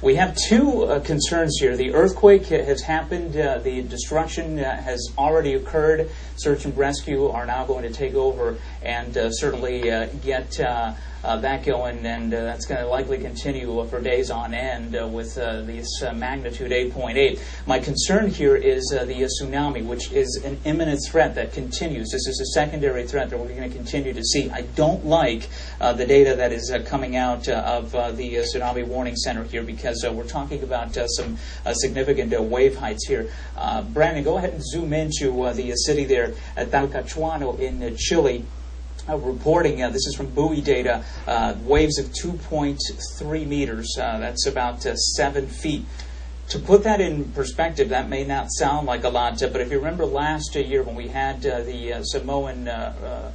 We have two concerns here. The earthquake has happened. The destruction has already occurred. Search and rescue are now going to take over and certainly get that going, and that's going to likely continue for days on end with this magnitude 8.8. My concern here is the tsunami, which is an imminent threat that continues. This is a secondary threat that we're going to continue to see. I don't like the data that is coming out of the Tsunami Warning Center here, because we're talking about some significant wave heights here. Brandon, go ahead and zoom into the city there at Talcahuano in Chile. Reporting, this is from buoy data, waves of 2.3 meters. That's about 7 feet. To put that in perspective, that may not sound like a lot, but if you remember last year when we had the Samoan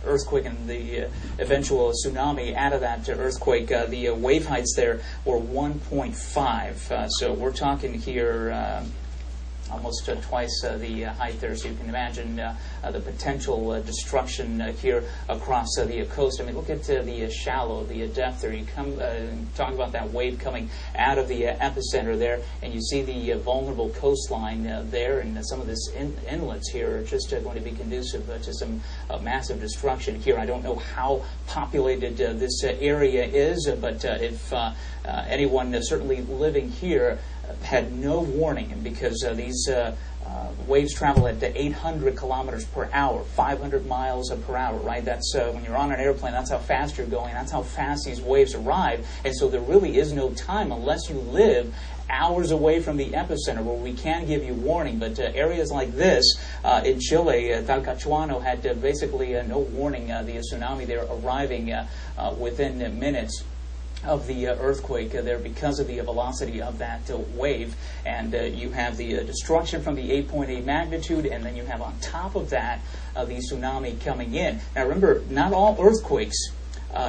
earthquake and the eventual tsunami out of that earthquake, the wave heights there were 1.5. So we're talking here almost twice the height there, so you can imagine the potential destruction here across the coast. I mean, look at the shallow, the depth there. You come talk about that wave coming out of the epicenter there, and you see the vulnerable coastline there, and some of this inlets here are just going to be conducive to some massive destruction here. I don't know how populated this area is, but if anyone certainly living here had no warning, because these waves travel at 800 kilometers per hour, 500 miles per hour, right? That's when you're on an airplane, that's how fast you're going, that's how fast these waves arrive, and so there really is no time unless you live hours away from the epicenter where we can give you warning. But areas like this in Chile, Talcahuano had basically no warning. The tsunami there arriving within minutes of the earthquake there because of the velocity of that wave. And you have the destruction from the 8.8 magnitude, and then you have on top of that the tsunami coming in. Now remember, not all earthquakes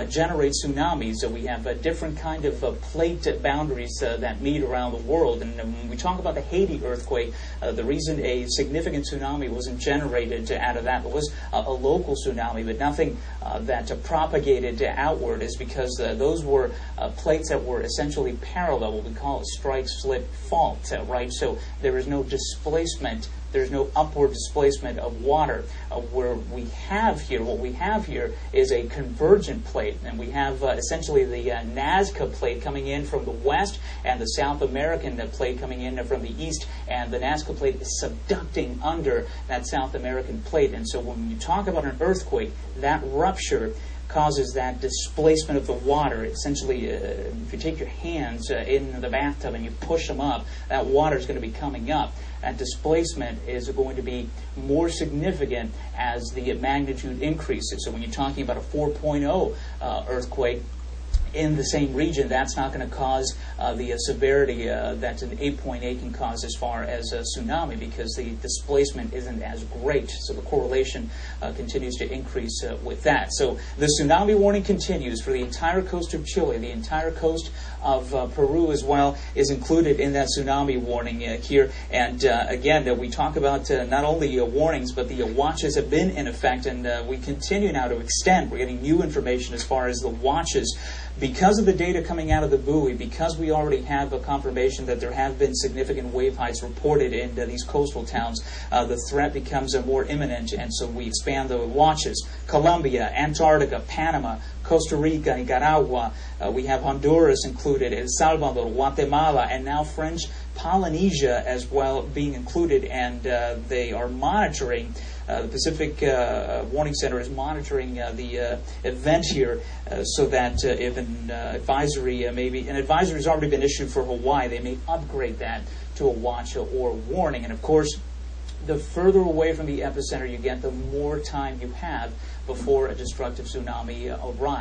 generate tsunamis. So we have a different kind of plate boundaries that meet around the world. And when we talk about the Haiti earthquake, the reason a significant tsunami wasn't generated out of that was a local tsunami, but nothing that propagated outward, is because those were plates that were essentially parallel, what we call a strike-slip fault, right? So there is no displacement. There's no upward displacement of water. What we have here is a convergent plate, and we have essentially the Nazca plate coming in from the west, and the South American plate coming in from the east, and the Nazca plate is subducting under that South American plate. And so when you talk about an earthquake, that rupture causes that displacement of the water. Essentially, if you take your hands in the bathtub and you push them up, that water is going to be coming up. That displacement is going to be more significant as the magnitude increases. So when you're talking about a 4.0 earthquake in the same region, that's not going to cause the severity that an 8.8 can cause as far as a tsunami, because the displacement isn't as great. So the correlation continues to increase with that. So the tsunami warning continues for the entire coast of Chile. The entire coast of Peru as well is included in that tsunami warning here. And again, we talk about not only warnings, but the watches have been in effect, and we continue now to extend. We're getting new information as far as the watches. Because of the data coming out of the buoy, because we already have a confirmation that there have been significant wave heights reported in these coastal towns, the threat becomes more imminent, and so we expand the watches. Colombia, Antarctica, Panama, Costa Rica, Nicaragua, we have Honduras included, El Salvador, Guatemala, and now French Polynesia as well being included, and they are monitoring. The Pacific Warning Center is monitoring the event here so that if an advisory has already been issued for Hawaii, they may upgrade that to a watch or warning. And of course, the further away from the epicenter you get, the more time you have before a destructive tsunami arrives.